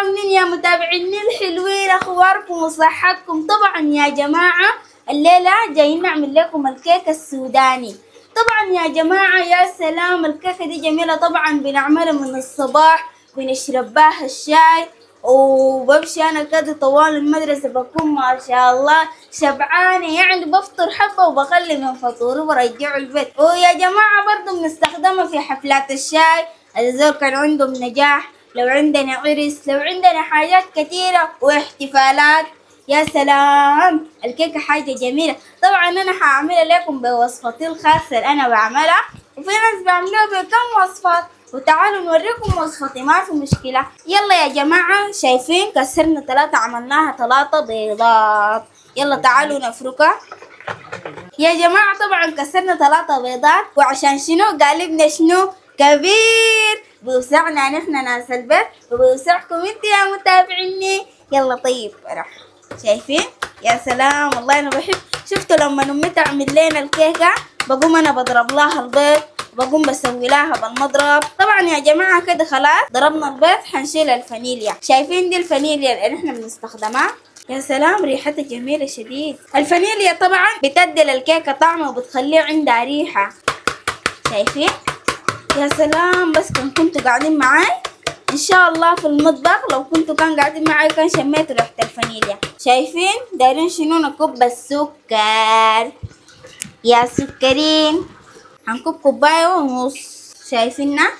عاملين يا متابعيني الحلوين؟ اخباركم وصحتكم؟ طبعا يا جماعة الليلة جايين نعمل لكم الكيك السوداني. طبعا يا جماعة يا سلام، الكيكة دي جميلة. طبعا بنعملها من الصباح، بنشرب بها الشاي، وبمشي انا كده طوال المدرسة بكون ما شاء الله شبعانة، يعني بفطر حبة وبخلي من فطوري وبرجعه البيت. ويا جماعة برضو بنستخدمها في حفلات الشاي، الزول كان عندهم نجاح، لو عندنا عرس، لو عندنا حاجات كتيرة واحتفالات. يا سلام، الكيكة حاجة جميلة. طبعا أنا حأعملها لكم بوصفتي الخاصة اللي أنا بعملها، وفي ناس بيعملوها بكم وصفات، وتعالوا نوريكم وصفتي ما في مشكلة. يلا يا جماعة، شايفين كسرنا 3، عملناها 3 بيضات. يلا تعالوا نفركها يا جماعة. طبعا كسرنا 3 بيضات، وعشان شنو؟ قالبنا شنو؟ كبير، بيوسعنا نحن ناس البيت وبيوسعكم انت يا متابعيني. يلا طيب راح، شايفين؟ يا سلام والله انا بحب. شفتوا لما امي تعمل لنا الكيكة بقوم انا بضرب لها البيض، بقوم بسوي لها بالمضرب. طبعا يا جماعة كده خلاص ضربنا البيض، حنشيل الفانيليا. شايفين دي الفانيليا اللي احنا بنستخدمها؟ يا سلام ريحتها جميلة شديد. الفانيليا طبعا بتدي للكيكة طعم وبتخليه عندها ريحة. شايفين؟ يا سلام، بس كنتوا قاعدين معاي ان شاء الله في المطبخ، لو كنتوا قاعدين معاي كان شميتوا ريحة الفانيليا. شايفين؟ دايرين شنو؟ نكب السكر. يا سكرين، هنكب كوباية ونص. شايفيننا؟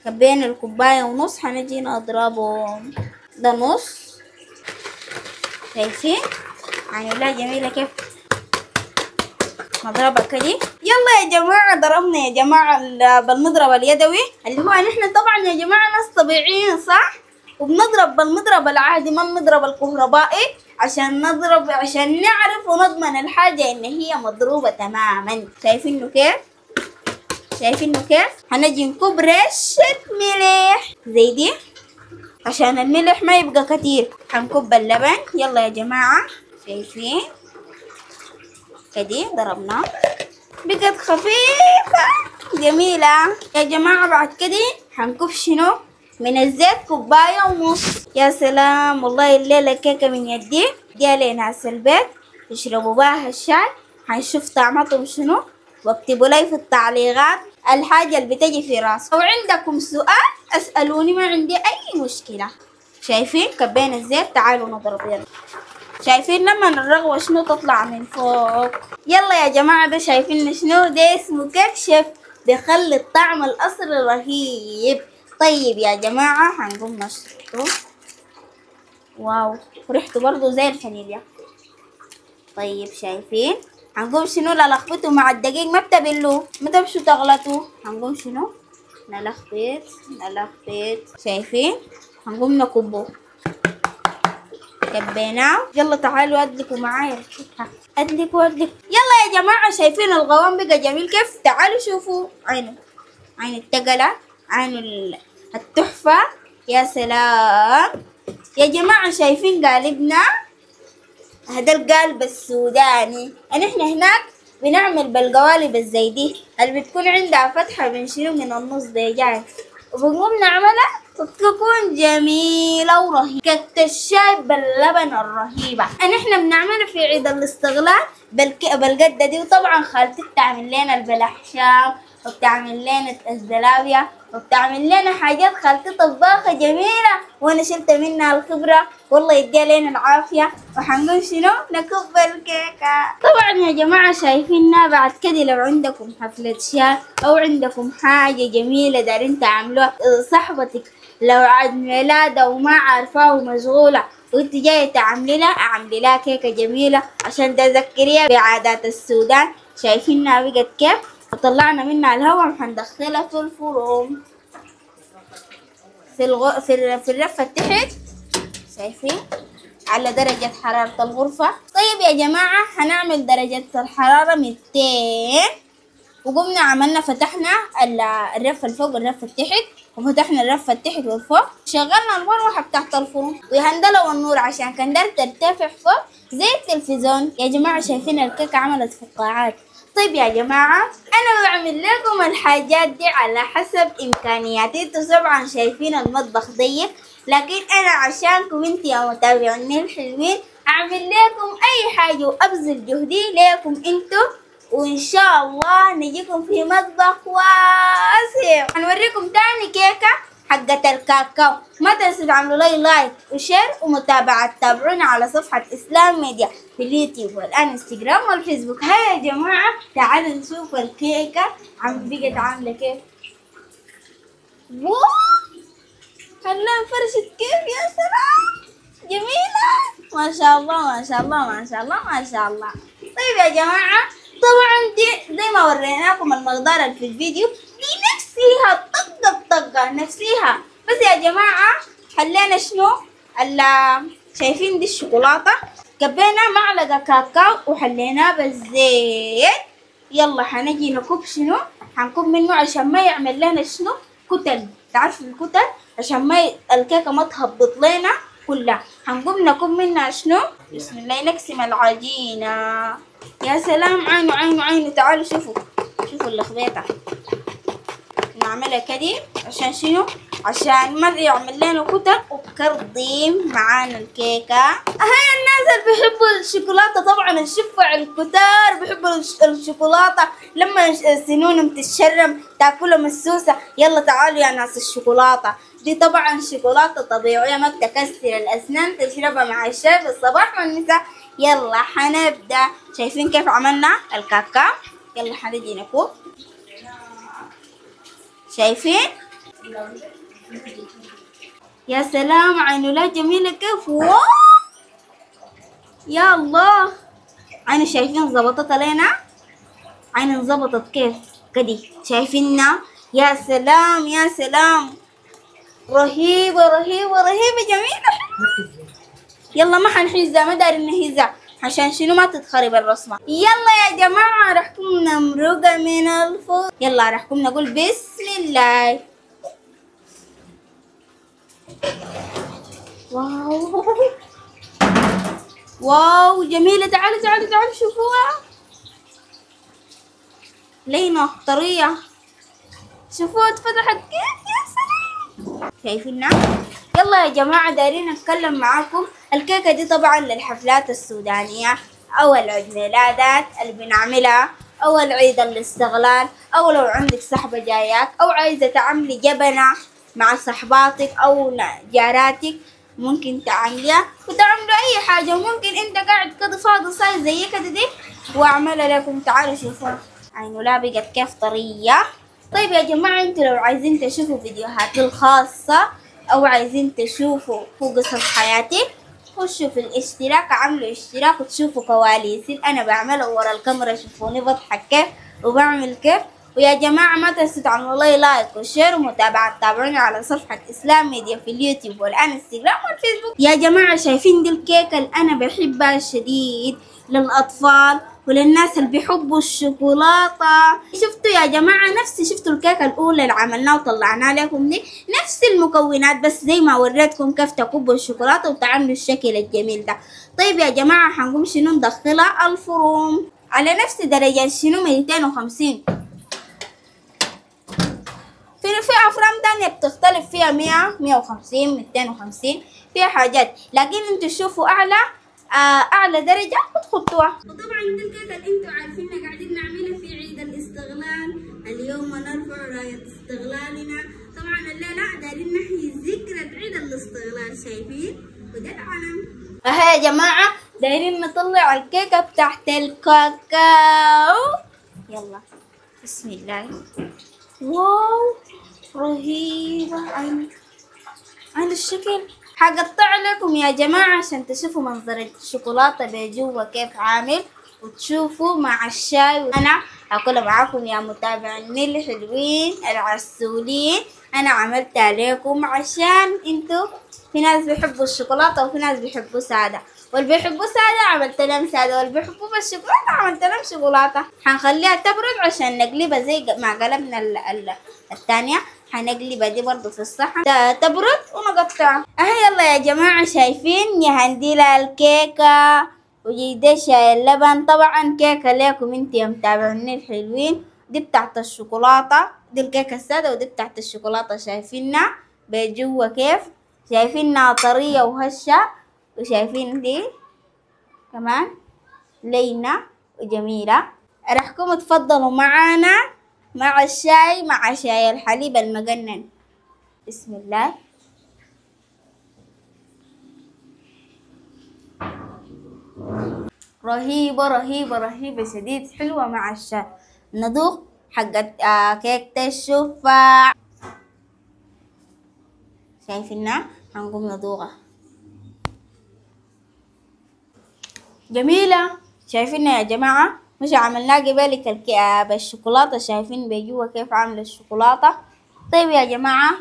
كبينا الكوباية ونص، هنجي نضربهم. ده نص. شايفين؟ يعني لا جميلة كيف نضربها كده. يلا يا جماعة ضربنا يا جماعة بالمضرب اليدوي، اللي هو نحن طبعا يا جماعة ناس طبيعيين صح، وبنضرب بالمضرب العادي ما المضرب الكهربائي، عشان نضرب عشان نعرف ونضمن الحاجة ان هي مضروبة تماما. شايفينه كيف؟ شايفينه كيف؟ هنجي نكب رشة ملح زي دي عشان الملح ما يبقى كتير. هنكب اللبن. يلا يا جماعة، شايفين كده ضربناه بقت خفيفة جميلة يا جماعة. بعد كده هنكب شنو؟ من الزيت كوباية ونص. يا سلام والله الليلة كيكة من يدي دي لناس البيت يشربوا بها الشاي. هنشوف طعمتهم شنو، واكتبوا لي في التعليقات الحاجة اللي بتجي في راسك. لو عندكم سؤال اسألوني، ما عندي اي مشكلة. شايفين؟ كبينا الزيت. تعالوا نضرب يلا. شايفين لما الرغوة شنو تطلع من فوق؟ يلا يا جماعة، ده شايفين شنو؟ ده اسمه كيك شيف، بيخلي الطعم الأصلي رهيب. طيب يا جماعة هنقوم نشطه. واو، ريحته برضو زي الفانيليا. طيب شايفين؟ هنقوم شنو؟ نلخبطه مع الدقيق، ما بتبلوه، ما تمشوا تغلطوا. هنقوم شنو؟ نلخبط نلخبط. شايفين؟ هنقوم نكبه. كبيناه. يلا تعالوا ادلكوا معايا الكيكة، ادلكوا. يلا يا جماعة، شايفين القوام بقى جميل كيف؟ تعالوا شوفوا عينه، عين التقلة، عين التحفة. يا سلام يا جماعة، شايفين قالبنا؟ هذا القالب السوداني. نحن هناك بنعمل بالقوالب الزي دي اللي بتكون عندها فتحة بنشيله من النص دي جاي، وبنقوم نعملها وتكون جميلة ورهيبة. كيكة الشاي باللبن الرهيبة نحن بنعملها في عيد الاستغلال بالقدة دي. وطبعا خالتي بتعمل لنا البلحشاو، وبتعمل لنا الزلابية، وبتعمل لنا حاجات. خالتي طباخة جميلة وانا شلت منها الخبرة، والله يديها لنا العافية. وحنقول شنو؟ نكب الكيكة. طبعا يا جماعة شايفيننا. بعد كده لو عندكم حفلة شاي او عندكم حاجة جميلة دارين تعملوها صاحبتك لو عيد ميلادها وما عارفاه ومشغولة وانت جاية تعملي لها، اعملي لها كيكة جميلة عشان تذكريها بعادات السودان. شايفينها بقت كيف؟ وطلعنا منها الهواء وحندخلها في الفرن في الرفة تحت. شايفين؟ على درجة حرارة الغرفة. طيب يا جماعة هنعمل درجة الحرارة 200. وقمنا عملنا فتحنا الرفة الفوق والرفة التحت، وفتحنا الرفة التحت والفوق، شغلنا المروحة بتاعت الفرن وهندلوا النور عشان كان دار ترتفع فوق زي التلفزيون. يا جماعة شايفين الكيكة عملت فقاعات. طيب يا جماعة أنا بعمل لكم الحاجات دي على حسب إمكانياتي. انتوا طبعا شايفين المطبخ ضيق، لكن أنا عشانكم انتوا يا متابعيني الحلوين أعمل لكم أي حاجة وأبذل جهدي لكم انتوا، وإن شاء الله نجيكم في مطبخ واسع. هنوريكم تاني كيكة حقة الكاكاو. ما تنسوا تعملوا لي لايك وشير ومتابعة. تابعونا على صفحة إسلام ميديا في اليوتيوب والانستغرام والفيسبوك. هيا يا جماعة تعالوا نشوف الكيكة بقت عاملة كيف. واو خلينا فرشة كيف، يا سلام جميلة ما شاء الله ما شاء الله ما شاء الله ما شاء الله. طيب يا جماعة طبعا دي زي ما وريناكم المقدار اللي في الفيديو، دي نفسيها طقة نفسيها. بس يا جماعة خلينا شنو شايفين دي الشوكولاتة، كبينا معلقة كاكاو وحليناه بالزيت. يلا حنجي نكب شنو، حنكب منه عشان ما يعمل لنا شنو كتل. تعرفوا الكتل عشان ما الكيكة ما تهبط لنا كلها. حنقوم نكب منها شنو، بسم الله نقسم العجينة. يا سلام عينه عينه عينه. تعالوا شوفوا الخبيطة نعملها كده عشان شنو، عشان ما يعمل لنا كتل وكرضيم معانا الكيكة. هاي الناس اللي بيحبوا الشوكولاتة طبعا الشفع الكتار بيحبوا الشوكولاتة لما سنونهم تتشرم تاكلها مسوسة. يلا تعالوا يا ناس الشوكولاتة دي طبعا شوكولاتة طبيعية ما بتكسر الأسنان، تشربها مع الشاي في الصباح والمساء. يلا حنبدأ. شايفين كيف عملنا الكاكاو؟ يلا حنجي نكوب. شايفين؟ يا سلام عينه لا جميلة كيف. واو يا الله عينه. شايفين ظبطت علينا عينه، ظبطت كيف كدي شايفيننا. يا سلام يا سلام رهيبة رهيبة رهيبة جميلة. يلا ما حنحيزها، ما داري نهيزها عشان شنو ما تتخرب الرسمة. يلا يا جماعة رحكم نمرقة من الفوق. يلا رحكم نقول بسم الله. واو واو جميلة. تعالوا تعالوا تعالوا شوفوها لينة طرية. شوفوها اتفتحت كيف. يا سلام شايفينها. يلا يا جماعة دايرين نتكلم معاكم. الكيكة دي طبعا للحفلات السودانية أو العيد ميلادات اللي بنعملها أو العيد الاستغلال، أو لو عندك صحبة جاياك أو عايزة تعملي جبنة مع صحباتك أو جاراتك ممكن تعمليها وتعملوا أي حاجة. ممكن أنت قاعد كده فاضي صاير زي كده دي وأعملها لكم. تعالوا شوفوها عينو لا بقت كيف طرية. طيب يا جماعة انتوا لو عايزين تشوفوا فيديوهات الخاصة أو عايزين تشوفوا قصص حياتي خشوا في الاشتراك، عملوا اشتراك وتشوفوا كواليسي أنا بعملها ورا الكاميرا. شوفوني بضحك كيف وبعمل كيف. ويا جماعة ما تنسوا تعملوا لي لايك وشير ومتابعة. تابعوني على صفحة إسلام ميديا في اليوتيوب والانستغرام والفيسبوك. يا جماعة شايفين دي الكيكة اللي أنا بحبها شديد للأطفال وللناس اللي بيحبوا الشوكولاتة. شفتوا يا جماعة شفتوا الكيكة الأولى اللي عملناها وطلعناها لكم دي نفس المكونات، بس زي ما وريتكم كيف تكبوا الشوكولاتة وتعملوا الشكل الجميل ده. طيب يا جماعة حنقوم شنو ندخلها الفرن على نفس درجة شنو 250. في أفران تانية بتختلف فيها 100 150 250 فيها حاجات، لكن انتوا شوفوا أعلى درجة وتحطوها. وطبعا دي الكيكة اللي انتوا عارفينها قاعدين نعملها في عيد الاستغلال. اليوم نرفع راية استغلالنا. طبعا الليلة دايرين نحيي ذكرى عيد الاستغلال. شايفين وده العلم. اهي يا جماعة دايرين نطلع الكيكة بتاعت الكاكاو. يلا بسم الله. واو رهيبة عن الشكل. حقطع لكم يا جماعة عشان تشوفوا منظر الشوكولاتة بجوا كيف عامل وتشوفوا مع الشاي. أنا هاكلها معاكم يا متابعيني الحلوين العسولين. أنا عملتها لكم عشان انتوا في ناس بيحبوا الشوكولاتة وفي ناس بيحبوا سادة، واللي بيحبوا سادة عملت لهم سادة واللي بيحبوا بالشوكولاتة عملت لهم شوكولاتة. حنخليها تبرد عشان نقلبها زي ما قلبنا الثانية. حنقلبها دي برضو في الصحن تبرد ونقطعها. اهي يلا يا جماعة شايفين يا هنديلة الكيكة وجيدة شاي اللبن. طبعا كيكة ليكم انتي يا متابعيني الحلوين، دي بتاعت الشوكولاتة، دي الكيكة السادة ودي بتاعت الشوكولاتة. شايفينها بجوا كيف؟ شايفينها طرية وهشة، وشايفين دي كمان لينة وجميلة. أرحكم تفضلوا معانا مع الشاي، مع شاي الحليب المجنن. بسم الله. رهيبة رهيبة رهيبة شديد، حلوة مع الشاي. ندوق حقت كيكة الشوفاع. شايفينها؟ هنقوم ندوقها. جميلة. شايفينها يا جماعة؟ مش عملناه قبالك بالشوكولاتة، شايفين بجوا كيف عاملة الشوكولاتة. طيب يا جماعة،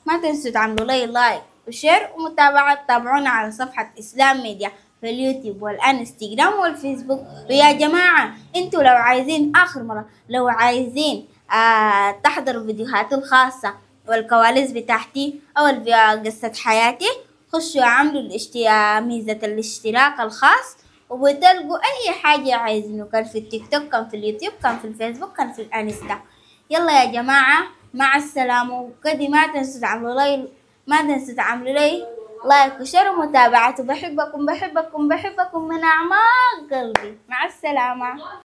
ما تنسوا تعملوا لي لايك وشير ومتابعة. تابعونا على صفحة إسلام ميديا في اليوتيوب والانستغرام والفيسبوك. ويا جماعة انتوا لو عايزين آخر مرة، لو عايزين تحضروا فيديوهاتي الخاصة والكواليس بتاعتي أو قصة حياتي، خشوا اعملوا ميزة الاشتراك الخاص، وبتلقوا أي حاجة عايزينه. كان في التيك توك، كان في اليوتيوب، كان في الفيسبوك، كان في الانستا. يلا يا جماعة، مع السلامة. وكده ما تنسوا تعملوا لي لايك وشير ومتابعة. بحبكم بحبكم بحبكم من أعماق قلبي. مع السلامة.